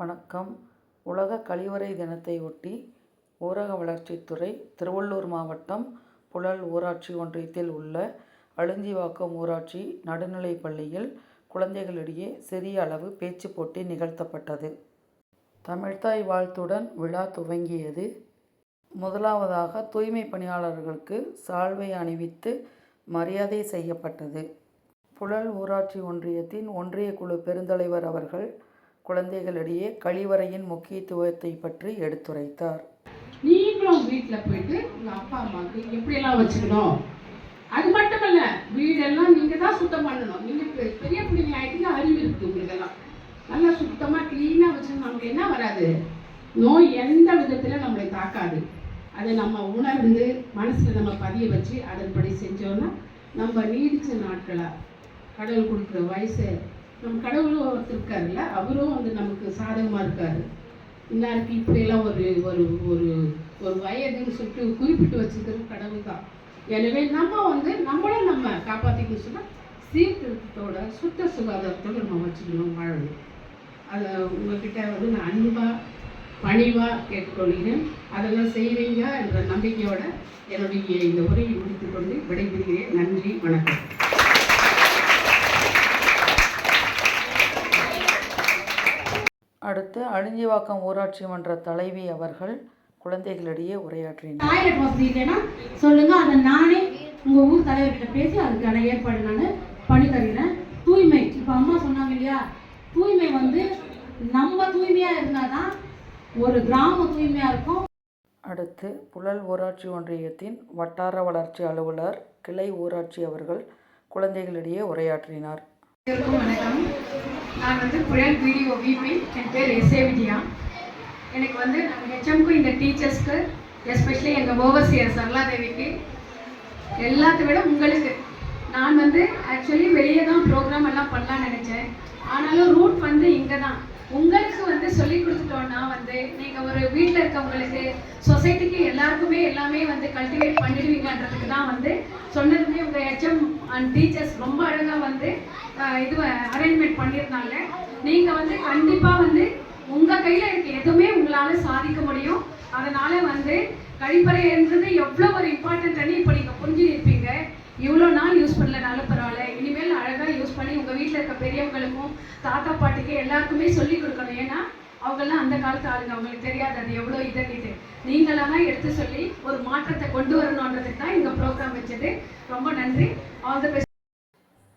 வணக்கம். உலக கழிவறை தினத்தை ஒட்டி ஊரக வளர்ச்சித்துறை திருவள்ளூர் மாவட்டம் புழல் ஊராட்சி ஒன்றியத்தில் உள்ள அழுஞ்சிவாக்கம் ஊராட்சி நடுநிலைப் பள்ளியில் குழந்தைகளிடையே சிறிய அளவு பேச்சு போட்டி நிகழ்த்தப்பட்டது. தமிழ்த்தாய் வாழ்த்துடன் விழா துவங்கியது. முதலாவதாக தூய்மை பணியாளர்களுக்கு சால்வை அணிவித்து மரியாதை செய்யப்பட்டது. புழல் ஊராட்சி ஒன்றியத்தின் ஒன்றிய குழு பெருந்தலைவர் அவர்கள் குழந்தைகளிடையே கழிவறையின் முக்கியத்துவத்தை பற்றி எடுத்துரைத்தார். நீங்களும் வீட்டில் போயிட்டு உங்கள் அப்பா அம்மாவுக்கு எப்படியெல்லாம் வச்சுக்கணும், அது மட்டும் இல்லை, வீடெல்லாம் நீங்கள் தான் சுத்தம் பண்ணணும். நீங்கள் பெரிய பிள்ளைங்க ஆகிட்டு அறிவு இருக்குது உங்களுக்கெல்லாம். நல்லா சுத்தமாக க்ளீனாக வச்சுக்கணும். நமக்கு என்ன வராது, நோய் எந்த விதத்தில் நம்மளை தாக்காது. அதை நம்ம உணர்ந்து மனசில் நம்ம பதிய வச்சு அதன்படி செஞ்சோன்னா நம்ம நீடித்த நாட்களாக கடவுள் கொடுக்குற வயசு நம்ம கடவுளும் ஒருத்தர் இருக்காருல்ல, அவரும் நமக்கு சாதகமாக இருக்காரு. இன்னாருக்கு இப்படியெல்லாம் ஒரு ஒரு ஒரு ஒரு வயதுன்னு சொல்லிட்டு குறிப்பிட்டு வச்சுக்கிறது கடவுள் தான். எனவே நம்ம நம்மளும் நம்ம காப்பாற்றிக்கணும் சொன்னால் சீர்திருத்தத்தோட சுத்த சுகாதாரத்தோடு நம்ம வச்சுக்கணும், வாழணும். அதை உங்ககிட்ட நான் அன்பாக பணிவாக கேட்டுக்கொள்கிறேன். அதெல்லாம் செய்வீங்க என்ற நம்பிக்கையோட என்னுடைய இந்த உரையை முடித்துக்கொண்டு விடைபெறுகிறேன். நன்றி, வணக்கம். அடுத்து அழுஞ்சிவாக்கம் ஊராட்சி மன்ற தலைவி அவர்கள் குழந்தைகளிடையே உரையாற்றினார். டாய்லெட் வசதி இல்லைன்னா சொல்லுங்க, அதை நானே உங்கள் ஊர் தலைவர்கிட்ட பேசி அதுக்கான ஏற்பாடு நான் பண்ணி தருகிறேன். தூய்மை, இப்போ அம்மா சொன்னாங்க இல்லையா, தூய்மை நம்ம தூய்மையாக இருந்தால் தான் ஒரு கிராமம் தூய்மையாக இருக்கும். அடுத்து புழல் ஊராட்சி ஒன்றியத்தின் வட்டார வளர்ச்சி அலுவலர் கிளை ஊராட்சி அவர்கள் குழந்தைகளிடையே உரையாற்றினார். வணக்கம். நான் புழல் பிடிஓ விபி. என் பேர் எஸ்ஏ விஜயா. எனக்கு நாங்கள் ஹெச்எம்க்கு இந்த டீச்சர்ஸ்க்கு எஸ்பெஷலி எங்கள் ஓவர்சியர் சரளாதேவிக்கு எல்லாத்தை விட உங்களுக்கு நான் ஆக்சுவலி வெளியே தான் ப்ரோக்ராம் எல்லாம் பண்ணலான்னு நினச்சேன். ஆனாலும் ரூட் இங்கே தான். உங்களுக்கு சொல்லி கொடுத்துட்டோன்னா நீங்கள் ஒரு வீட்டில் இருக்கவங்களுக்கு சொசைட்டிக்கு எல்லாருக்குமே எல்லாமே கல்டிவேட் பண்ணிடுவீங்கன்றதுக்கு தான் சொன்னதுமே உங்கள் ஹெச்எம் அண்ட் டீச்சர்ஸ் ரொம்ப அழகாக இது அரேஞ்ச்மெண்ட் பண்ணியிருந்தாங்க. நீங்கள் கண்டிப்பாக உங்கள் கையில் இருக்க எதுவுமே உங்களால் சாதிக்க முடியும். அதனால் கழிப்பறைன்றது எவ்வளோ ஒரு இம்பார்ட்டன்ட்னு இப்போ நீங்கள் புரிஞ்சுருப்பீங்க. இவ்வளோ நாள் யூஸ் பண்ணலனாலும் பரவாயில்ல, இனிமேல் அழகாக யூஸ் பண்ணி உங்கள் வீட்டில் இருக்க பெரியவங்களுக்கும் தாத்தா பாட்டிக்கு எல்லாருக்குமே சொல்லி கொடுக்கணும். ஏன்னா அவங்கெல்லாம் அந்த காலத்து ஆளுங்க, அவங்களுக்கு தெரியாது அது எவ்வளோ இதன்ட்டு. நீங்களாக தான் எடுத்து சொல்லி ஒரு மாற்றத்தை கொண்டு வரணுன்றதுக்கு தான் இந்த ப்ரோக்ராம் வச்சது. ரொம்ப நன்றி. All the best.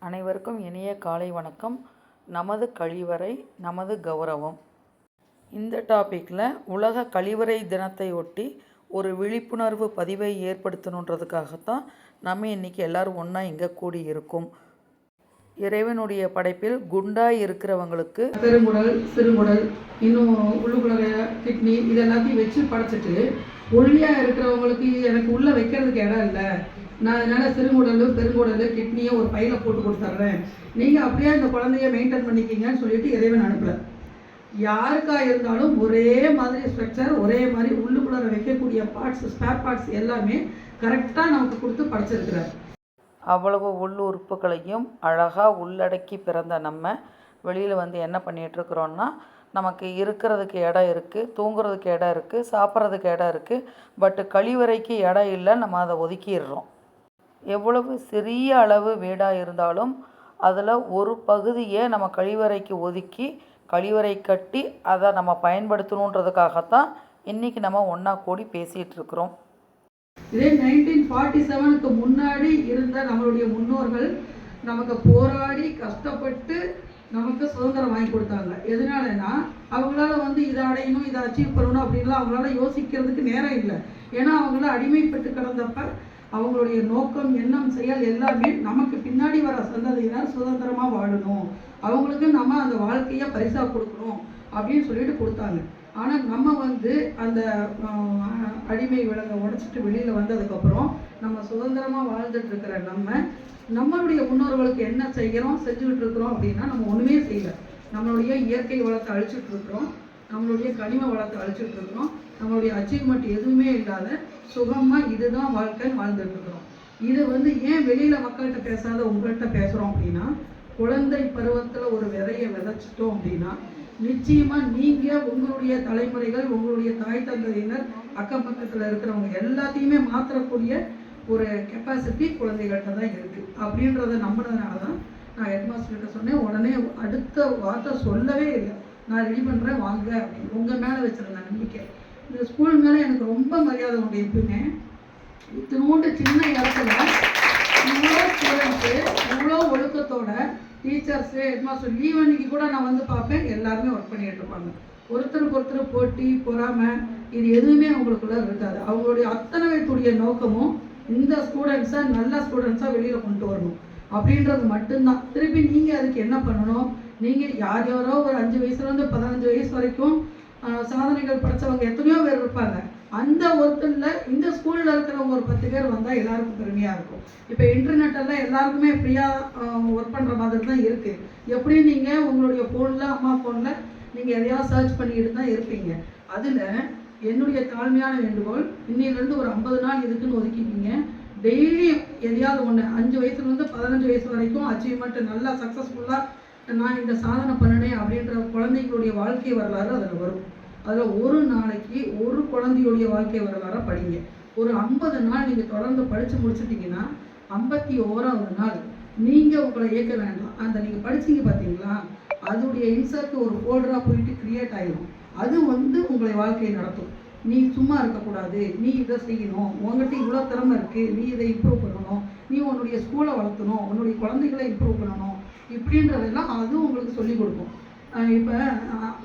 அனைவருக்கும் இனிய காலை வணக்கம். நமது கழிவறை நமது கௌரவம். இந்த டாப்பிக்கில் உலக கழிவறை தினத்தை ஒட்டி ஒரு விழிப்புணர்வு பதிவை ஏற்படுத்தணுன்றதுக்காகத்தான் நம்ம இன்றைக்கி எல்லோரும் ஒன்றா இங்கே கூடி இருக்கோம். இறைவனுடைய படைப்பில் குண்டாக இருக்கிறவங்களுக்கு பெருங்குடல், சிறுங்குடல், இன்னும் உள்ளுக்குள்ள கிட்னி இது எல்லாத்தையும் வச்சு படைச்சிட்டு ஒல்லியாக இருக்கிறவங்களுக்கு எனக்கு உள்ளே வைக்கிறதுக்கு இடம் இல்லை, நான் அதனால் சிறுங்குடல், பெருங்குடல், கிட்னியை ஒரு பையில் போட்டு கொடுத்துட்றேன், நீங்கள் அப்படியே அந்த குழந்தைய மெயின்டைன் பண்ணிக்கிங்கன்னு சொல்லிட்டு இறைவன் அனுப்பலை. யாருக்காக இருந்தாலும் ஒரே மாதிரி ஸ்ட்ரக்சர், ஒரே மாதிரி உள்ளுக்குள்ளே வைக்கக்கூடிய பார்ட்ஸ், ஸ்பேர் பார்ட்ஸ் எல்லாமே கரெக்டாக நமக்கு கொடுத்து படைச்சிருக்கிறார். அவ்வளவு உள் உறுப்புகளையும் அழகாக உள்ளடக்கி பிறந்த நம்ம வெளியில் என்ன பண்ணிகிட்ருக்குறோன்னா, நமக்கு இருக்கிறதுக்கு இடம் இருக்குது, தூங்குறதுக்கு இடம் இருக்குது, சாப்பிட்றதுக்கு இடம் இருக்குது, பட்டு கழிவறைக்கு இடம் இல்லை, நம்ம அதை ஒதுக்கிடுறோம். எவ்வளவு சிறிய அளவு வீடாக இருந்தாலும் அதில் ஒரு பகுதியை நம்ம கழிவறைக்கு ஒதுக்கி கழிவறை கட்டி அதை நம்ம பயன்படுத்தணுன்றதுக்காகத்தான் இன்றைக்கி நம்ம ஒன்றா கூடி பேசிகிட்டு இருக்கிறோம். இதே 1947க்கு முன்னாடி இருந்த நம்மளுடைய முன்னோர்கள் நமக்கு போராடி கஷ்டப்பட்டு நமக்கு சுதந்திரம் வாங்கி கொடுத்தாங்க. எதனாலனா அவங்களால இதை அடையணும், இதை அச்சீவ் பண்ணணும் அப்படின்லாம் அவங்களால யோசிக்கிறதுக்கு நேரம் இல்லை. ஏன்னா அவங்களால அடிமைப்பட்டு கிடந்தப்ப அவங்களுடைய நோக்கம், எண்ணம், செயல் எல்லாமே நமக்கு பின்னாடி வர சந்ததியினர் சுதந்திரமாக வாழணும், அவங்களுக்கு நம்ம அந்த வாழ்க்கையை பரிசாக கொடுக்கணும் அப்படின்னு சொல்லிட்டு கொடுத்தாங்க. ஆனால் நம்ம அந்த அடிமை விலங்கை உடைச்சிட்டு வெளியில் வந்ததுக்கப்புறம் நம்ம சுதந்திரமாக வாழ்ந்துட்டு இருக்கிற நம்மளுடைய முன்னோர்களுக்கு என்ன செய்கிறோம், செஞ்சுக்கிட்டு இருக்கிறோம் அப்படின்னா நம்ம ஒன்றுமே செய்யலை. நம்மளுடைய இயற்கை வளத்தை அழிச்சிட்டு இருக்கிறோம், நம்மளுடைய கனிம வளத்தை அழிச்சிட்டு இருக்கிறோம், நம்மளுடைய அச்சீவ்மெண்ட் எதுவுமே இல்லாத சுகமாக இதுதான் வாழ்க்கைன்னு வாழ்ந்துட்டு இருக்கிறோம். இது ஏன் வெளியில் மக்கள்கிட்ட பேசாத உங்கள்கிட்ட பேசுகிறோம் அப்படின்னா, குழந்தை பருவத்தில் ஒரு விதையை விதைச்சிட்டோம் அப்படின்னா நிச்சயமாக நீங்கள் உங்களுடைய தலைமுறைகள், உங்களுடைய தாய் தந்தையினர், அக்கம் பக்கத்தில் இருக்கிறவங்க எல்லாத்தையுமே மாற்றக்கூடிய ஒரு கெப்பாசிட்டி குழந்தைகள்கிட்ட தான் இருக்குது. அப்படின்றத நம்பினதுனால தான் நான் ஹெட்மாஸ்டர்கிட்ட சொன்னேன். உடனே அடுத்த வார்த்தை சொல்லவே இல்லை, நான் ரெடி பண்ணுறேன் வாங்க அப்படின்னு. உங்கள் மேலே வச்சுருந்தேன் நம்பிக்கை. இந்த ஸ்கூல் மேலே எனக்கு ரொம்ப மரியாதை உண்டு. எப்பவுமே இத்தினோண்டு சின்ன இடத்துல இவ்வளோ ஸ்டூடெண்ட்ஸு, இவ்வளோ ஒழுக்கத்தோட டீச்சர்ஸு, ஹெட்மாஸ்டர் லீவ் அன்னைக்கு கூட நான் வந்து பார்ப்பேன், எல்லாருமே ஒர்க் பண்ணிகிட்டு இருப்பாங்க. ஒருத்தருக்கு ஒருத்தர் போட்டி பொறாமை இது எதுவுமே அவங்களுக்குள்ள இருக்காது. அவங்களுடைய அத்தனை பேருடைய நோக்கமும் இந்த ஸ்டூடெண்ட்ஸை நல்ல ஸ்டூடெண்ட்ஸாக வெளியில் கொண்டு வரணும் அப்படின்றது மட்டும்தான். திருப்பி நீங்கள் அதுக்கு என்ன பண்ணணும், நீங்கள் யாரோ ஒரு 5 வயசுலேருந்து 15 வயசு வரைக்கும் சாதனைகள் படித்தவங்க எத்தனையோ பேர் இருப்பாங்க. அந்த ஒருத்தரில் இந்த ஸ்கூலில் இருக்கிறவங்க ஒரு 10 பேர் வந்தால் எல்லாருக்கும் பெருமையாக இருக்கும். இப்போ இன்டர்நெட்டெல்லாம் எல்லாருக்குமே ஃப்ரீயாக ஒர்க் பண்ணுற மாதிரி தான் இருக்குது. எப்படி நீங்கள் உங்களுடைய ஃபோனில், அம்மா ஃபோனில் நீங்கள் எதையாவது சர்ச் பண்ணிக்கிட்டு தான் இருப்பீங்க. அதில் என்னுடைய தாழ்மையான வேண்டுகோள், இன்னிலிருந்து ஒரு 50 நாள் இதுக்குன்னு ஒதுக்கிக்கிங்க. டெய்லியும் எதையாவது ஒன்று 5 வயசுலேருந்து 15 வயசு வரைக்கும் அச்சீவ்மெண்ட் நல்லா சக்ஸஸ்ஃபுல்லாக நான் இந்த சாதனை பண்ணினேன் அப்படின்ற குழந்தைங்களுடைய வாழ்க்கை வரலாறு அதில் வரும். அதில் ஒரு நாளைக்கு ஒரு குழந்தையுடைய வாழ்க்கை வரலாறாக படிங்க. ஒரு 50 நாள் நீங்கள் தொடர்ந்து படித்து முடிச்சிட்டிங்கன்னா 51வது நாள் நீங்கள் உங்களை இயக்க வேண்டாம். அந்த நீங்கள் படிச்சிங்க பார்த்தீங்களா, அதோடைய இன்சர்ட் ஒரு ஃபோல்டராக போயிட்டு க்ரியேட் ஆகிடும். அது வந்து உங்களை வாழ்க்கையை நடத்தும். நீ சும்மா இருக்கக்கூடாது, நீ இதை செய்யணும், உங்கள்கிட்ட இவ்வளோ திறமை இருக்குது, நீ இதை இம்ப்ரூவ் பண்ணணும், நீ உன்னுடைய ஸ்கூலை வளர்த்தணும், உன்னுடைய குழந்தைகளை இம்ப்ரூவ் பண்ணணும், இப்படின்றதெல்லாம் அதுவும் உங்களுக்கு சொல்லிக் கொடுக்கும். இப்போ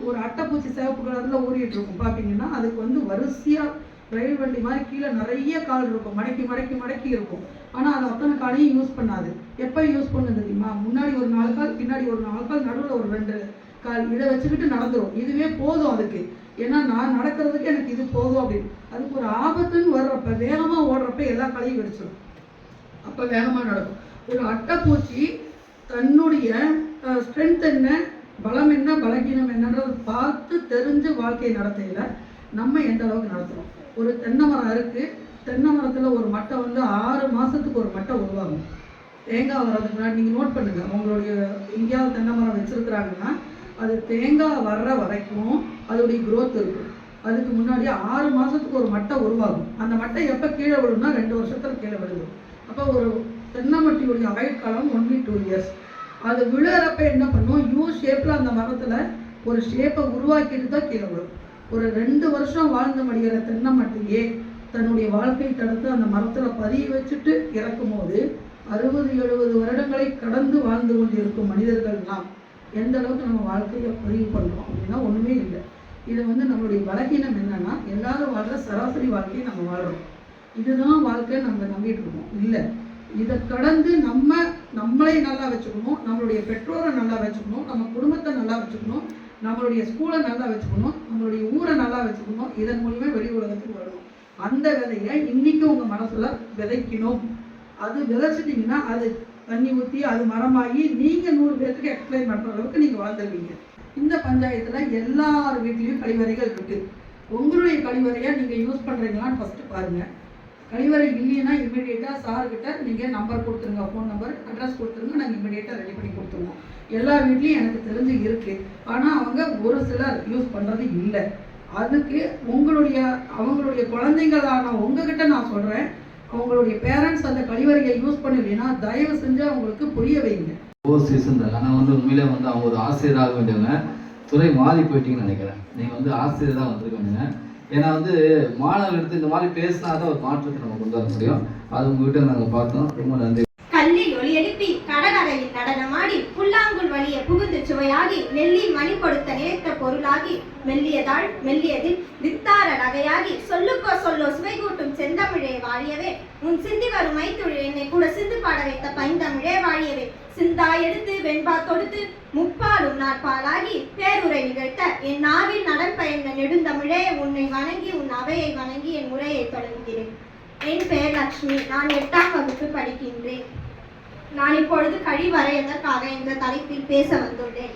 ஒரு அட்டைப்பூச்சி சிவப்பு கலரில் ஊறிட்டு இருக்கும் பார்த்தீங்கன்னா, அதுக்கு வந்து வரிசையாக ரயில் வண்டி மாதிரி கீழே நிறைய கால் இருக்கும், மடக்கி மடக்கி மடக்கி இருக்கும். ஆனால் அது அத்தனை காலையும் யூஸ் பண்ணாது. எப்போ யூஸ் பண்ணது தெரியுமா, முன்னாடி ஒரு 4 கால், பின்னாடி ஒரு 4 கால், நடுவில் ஒரு 2 கால், இதை வச்சுக்கிட்டு நடந்துடும். இதுவே போதும் அதுக்கு. ஏன்னா நான் நடக்கிறதுக்கு எனக்கு இது போதும் அப்படின்னு. அதுக்கு ஒரு ஆபத்துன்னு வர்றப்ப, வேகமாக ஓடுறப்ப எல்லா காலையும் வெடிச்சிடும். அப்போ வேகமாக நடக்கும். ஒரு அட்டைப்பூச்சி தன்னுடைய ஸ்ட்ரென்த் என்ன, பலம் என்ன, பலகீனம் என்னன்றதை பார்த்து தெரிஞ்சு வாழ்க்கையை நடத்தையில் நம்ம எந்த அளவுக்கு நடத்துகிறோம். ஒரு தென்னை மரம் இருக்குது, தென்னை மரத்தில் ஒரு மட்டை வந்து 6 மாதத்துக்கு ஒரு மட்டை உருவாகும். தேங்காய் வர்றதுக்கு முன்னாடி நீங்கள் நோட் பண்ணுங்கள், உங்களுடைய எங்கேயாவது தென்னை மரம் வச்சுருக்குறாங்கன்னா அது தேங்காய் வர்ற வரைக்கும் அதோடைய க்ரோத் இருக்கும். அதுக்கு முன்னாடி 6 மாதத்துக்கு ஒரு மட்டை உருவாகும். அந்த மட்டை எப்போ கீழே விழும்னா 2 வருஷத்தில் கீழே விழுது. அப்போ ஒரு தென்னை மட்டியுடைய ஆயுட்காலம் ஒன்லி 2 இயர்ஸ். அது விழுறப்ப என்ன பண்ணும், யூ ஷேப்பில் அந்த மரத்தில் ஒரு ஷேப்பை உருவாக்கிட்டு தான் கீழே விழும். ஒரு 2 வருஷம் வாழ்ந்து மடிகிற தென்னை மட்டையே தன்னுடைய வாழ்க்கை தடுத்து அந்த மரத்தில் பதிய வச்சுட்டு இறக்கும் போது 60-70 வருடங்களை கடந்து வாழ்ந்து கொண்டு இருக்கும் மனிதர்கள் நாம் எந்த அளவுக்கு நம்ம வாழ்க்கையை பதிவு பண்ணுறோம் அப்படின்னா ஒன்றுமே இல்லை. இது வந்து நம்மளுடைய பலகீனம் என்னன்னா, எல்லாரும் வாழ்கிற சராசரி வாழ்க்கையை நம்ம வாழ்கிறோம். இதுதான் வாழ்க்கை நம்ம நம்பிட்டு இருக்கோம். இல்லை, இதை கடந்து நம்மளை நல்லா வச்சுக்கணும், நம்மளுடைய பெற்றோரை நல்லா வச்சுக்கணும், நம்ம குடும்பத்தை நல்லா வச்சுக்கணும், நம்மளுடைய ஸ்கூலை நல்லா வச்சுக்கணும், நம்மளுடைய ஊரை நல்லா வச்சுக்கணும். இதன் மூலிமா வெளி உலகத்துக்கு வரணும். அந்த விதையை இன்னைக்கு உங்கள் மனசில் விதைக்கணும். அது விதைச்சிட்டிங்கன்னா அது தண்ணி ஊற்றி அது மரமாகி நீங்கள் 100 பேருக்கு எக்ஸ்பிளைன் பண்ணுற அளவுக்கு நீங்கள் வாழ்ந்துருவீங்க. இந்த பஞ்சாயத்தில் எல்லார் வீட்லேயும் கழிவறைகள் இருக்குது. உங்களுடைய கழிவறையை நீங்கள் யூஸ் பண்ணுறீங்களான்னு ஃபஸ்ட்டு பாருங்கள். கழிவறை இல்லைன்னா இம்மிடியேட்டாக சார்கிட்ட நீங்கள் நம்பர் கொடுத்துருங்க, ஃபோன் நம்பர், அட்ரஸ் கொடுத்துருங்க, நாங்கள் இம்மிடியேட்டாக ரெடி பண்ணி கொடுத்துருவோம். எல்லா வீட்லேயும் எனக்கு தெரிஞ்சு இருக்குது. ஆனால் அவங்க ஒரு சிலர் யூஸ் பண்ணுறது இல்லை. அதுக்கு அவங்களுடைய குழந்தைங்களான உங்ககிட்ட நான் சொல்கிறேன், அவங்களுடைய பேரண்ட்ஸ் அந்த கழிவறையை யூஸ் பண்ணலைன்னா தயவு செஞ்சு அவங்களுக்கு புரிய வைங்க. சீசன் தான். ஆனால் வந்து உண்மையிலே வந்து அவங்க ஒரு ஆசிரியராக வேண்டியவங்க. துறை மாறி போயிட்டீங்கன்னு நினைக்கிறேன். நீங்கள் வந்து ஆசிரியராக வந்திருக்கீங்க. ஏன்னா வந்து மாணவர்களுக்கு இந்த மாதிரி பேசினா தான் ஒரு மாற்றத்தை நம்ம கொண்டு வர முடியும். அது உங்ககிட்ட நாங்கள் பார்த்தோம். ரொம்ப நன்றி. கல்லில் ஒளி எழுப்பி கடகரையில் நடனமாடி புல்லாங்குள் வழிய புகுந்து சுவையாகி நெல்லி மணி கொடுத்த நினைத்த பொருளாகி மெல்லியதாள் மெல்லியதில் வித்தார நகையாகி சொல்லுக்கோ சொல்லோ சுவை கூட்டும் செந்தமிழே வாழியவே உன் சிந்தி வரும் மைத்துழில் என்னை கூட சிந்து பாட வைத்த பைந்தமிழே வாழியவே சிந்தா எடுத்து வெண்பா தொடுத்து முப்பாலும் நாற்பாலாகி பேருரை நிகழ்த்த என் நாவில் நடற்பயந்த நெடுந்தமிழே உன்னை வணங்கி உன் அவையை வணங்கி என் முறையை தொடங்குகிறேன். என் பெயர் லக்ஷ்மி. நான் 8ஆம் வகுப்பு படிக்கின்றேன். நான் இப்பொழுது கழிவறை எதற்காக என்ற தலைப்பில் பேச வந்துள்ளேன்.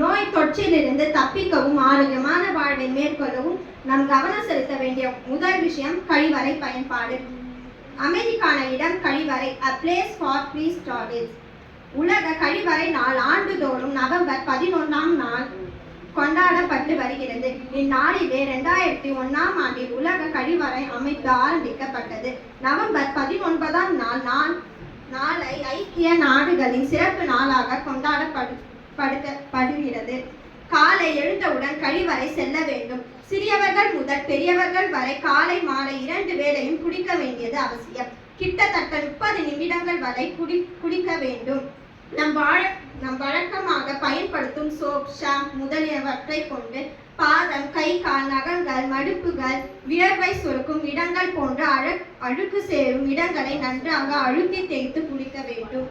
நோய் தொற்றிலிருந்து தப்பிக்கவும் ஆரோக்கியமான வாழ்வை மேற்கொள்ளவும் நாம் கவனம் செலுத்த வேண்டிய முதல் விஷயம் கழிவறை பயன்பாடு. அமைதிக்கான இடம் கழிவறை, a place for free storage. உலக கழிவறை நாள் ஆண்டுதோறும் நவம்பர் 11ஆம் நாள் கொண்டாடப்பட்டு வருகிறது. இந்நாளிலே 2001ஆம் ஆண்டில் உலக கழிவறை அமைப்பு ஆரம்பிக்கப்பட்டது. நவம்பர் 19ஆம் நாளை ஐக்கிய நாடுகளின் சிறப்பு நாளாக கொண்டாடப்படுகிறது. காலை எழுந்தவுடன் கழிவறை செல்ல வேண்டும். சிறியவர்கள் முதல் பெரியவர்கள் வரை காலை மாலை 2 வேளையும் குடிக்க வேண்டியது அவசியம். கிட்டத்தட்ட 30 நிமிடங்கள் வரை குடிக்க வேண்டும். நம் வழக்கமாக பயன்படுத்தும் சோப், ஷாம்பு முதலியவற்றை கொண்டு பாதம், கை, கால், நகங்கள், மடுப்புகள், வியர்வை சுரக்கும் இடங்கள் போன்ற அழுக்கு சேரும் இடங்களை நன்றாக அழுத்தி தேய்த்து குளிக்க வேண்டும்.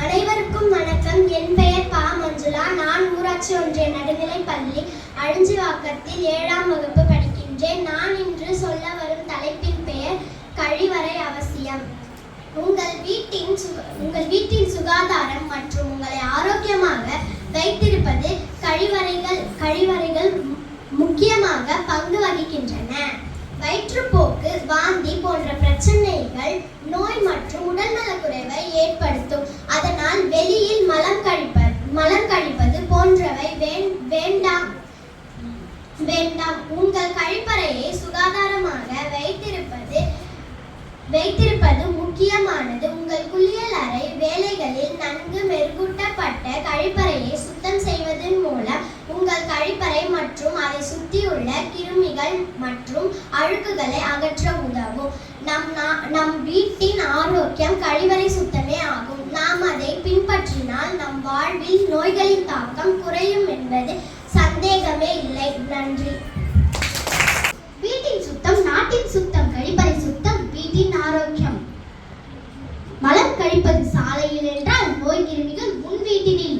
அனைவருக்கும் வணக்கம். என் பெயர் பா மஞ்சுளா. நான் ஊராட்சி ஒன்றிய நடுநிலைப்பள்ளி அழிஞ்சிவாக்கத்தில் 7ஆம் வகுப்பு படிக்கின்றேன். நான் இன்று சொல்ல வரும் தலைப்பின் பெயர் கழிவறை அவசியம். உங்கள் வீட்டின் சுகாதாரம் மற்றும் உங்களை ஆரோக்கியமாக வைத்திருப்பது கழிவறைகள் முக்கியமாக பங்கு வகிக்கின்றன. வயிற்றுப்போக்கு, வாந்தி போன்ற பிரச்சனைகள் நோய் மற்றும் உடல்நலக்குறைவை ஏற்படுத்தும். அதனால் வெளியில் மலம் கழிப்பது போன்றவை வேண்டாம். உங்கள் கழிப்பறையை சுகாதாரமாக வைத்திருப்பது முக்கியமானது. உங்கள் குளியல் அறை வேலைகளில் நன்கு மெருகூட்டப்பட்ட கழிப்பறையை சுத்தம் செய்வதன் மூலம் உங்கள் கழிப்பறை மற்றும் அதை சுற்றியுள்ள கிருமிகள் மற்றும் அழுக்குகளை அகற்ற உதவும். நம் வீட்டின் ஆரோக்கியம் கழிவறை சுத்தமே ஆகும். நாம் அதை பின்பற்றினால் நம் வாழ்வில் நோய்களின் தாக்கம் குறையும் என்பது சந்தேகமே இல்லை. நன்றி. வீட்டின் சுத்தம் நாட்டின் சுத்தம். கழிப்பறை சுத்தம் வீட்டின் ஆரோக்கியம். மலம் கழிப்பது சாலையில் என்றால் நோய் கிருமிகள் முன் வீட்டினில்.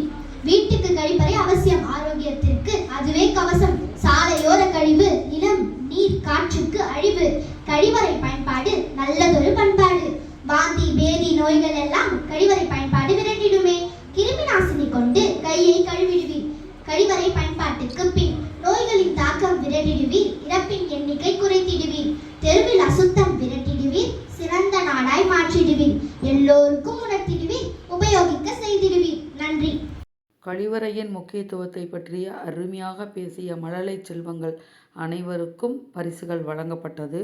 வீட்டுக்கு கழிப்பறை அவசியம். ஆரோக்கியத்திற்கு அதுவே கவசம். சாலையோர கழிவு நிலம், நீர், காற்றுக்கு அழிவு. கழிவறை பயன்பாடு நல்லதொரு பண்பாடு. வாந்தி, பேதி நோய்கள் எல்லாம் கழிவறை பயன்பாடு விரட்டிடுமே. கிருமி நாசினி கொண்டு கையை கழுவிடுவீர். கழிவறை பயன்பாட்டுக்கு பின் நோய்களின் தாக்கம் விரட்டிடுவீர். இறப்பின் எண்ணிக்கை குறைத்திடுவீர். தெருவில் அசுத்தம் விரட்டிடுவீர். சிறந்த நாடாய் மாற்றிடுவீர். எல்லோருக்கும் உணர்த்திடுவீர். உபயோகிக்க செய்திடுவீர். நன்றி. கழிவறையின் முக்கியத்துவத்தை பற்றிய அருமையாக பேசிய மழலை செல்வங்கள் அனைவருக்கும் பரிசுகள் வழங்கப்பட்டது.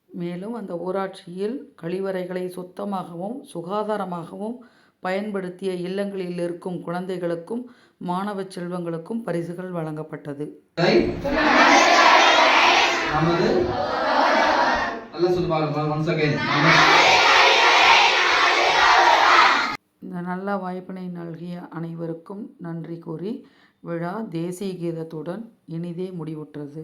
மேலும் அந்த ஊராட்சியில் கழிவறைகளை சுத்தமாகவும் சுகாதாரமாகவும் பயன்படுத்திய இல்லங்களில் இருக்கும் குழந்தைகளுக்கும் மாணவ செல்வங்களுக்கும் பரிசுகள் வழங்கப்பட்டது. இந்த நல்ல வாய்ப்பினை நல்கிய அனைவருக்கும் நன்றி கூறி விழா தேசிய கீதத்துடன் இனிதே முடிவுற்றது.